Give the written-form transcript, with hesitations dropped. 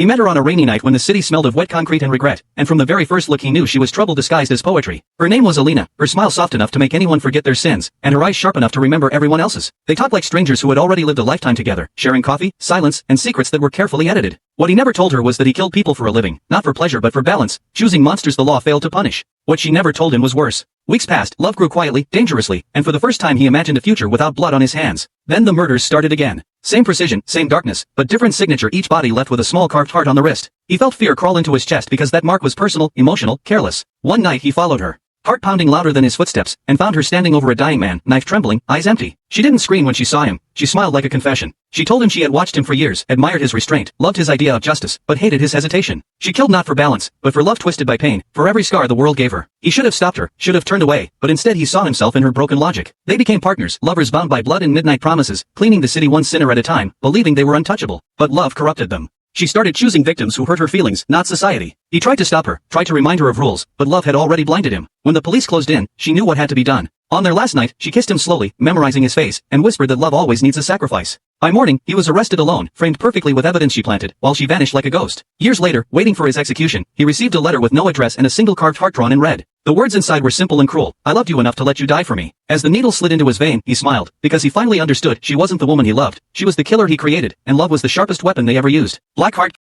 He met her on a rainy night when the city smelled of wet concrete and regret, and from the very first look he knew she was trouble disguised as poetry. Her name was Alina, her smile soft enough to make anyone forget their sins, and her eyes sharp enough to remember everyone else's. They talked like strangers who had already lived a lifetime together, sharing coffee, silence, and secrets that were carefully edited. What he never told her was that he killed people for a living, not for pleasure but for balance, choosing monsters the law failed to punish. What she never told him was worse. Weeks passed, love grew quietly, dangerously, and for the first time he imagined a future without blood on his hands. Then the murders started again. Same precision, same darkness, but different signature, each body left with a small carved heart on the wrist. He felt fear crawl into his chest because that mark was personal, emotional, careless. One night he followed her, heart pounding louder than his footsteps, and found her standing over a dying man, knife trembling, eyes empty. She didn't scream when she saw him, she smiled like a confession. She told him she had watched him for years, admired his restraint, loved his idea of justice, but hated his hesitation. She killed not for balance, but for love twisted by pain, for every scar the world gave her. He should have stopped her, should have turned away, but instead he saw himself in her broken logic. They became partners, lovers bound by blood and midnight promises, cleaning the city one sinner at a time, believing they were untouchable. But love corrupted them. She started choosing victims who hurt her feelings, not society. He tried to stop her, tried to remind her of rules, but love had already blinded him. When the police closed in, she knew what had to be done. On their last night, she kissed him slowly, memorizing his face, and whispered that love always needs a sacrifice. By morning, he was arrested alone, framed perfectly with evidence she planted, while she vanished like a ghost. Years later, waiting for his execution, he received a letter with no address and a single carved heart drawn in red. The words inside were simple and cruel. I loved you enough to let you die for me. As the needle slid into his vein, he smiled, because he finally understood she wasn't the woman he loved. She was the killer he created, and love was the sharpest weapon they ever used. Blackheart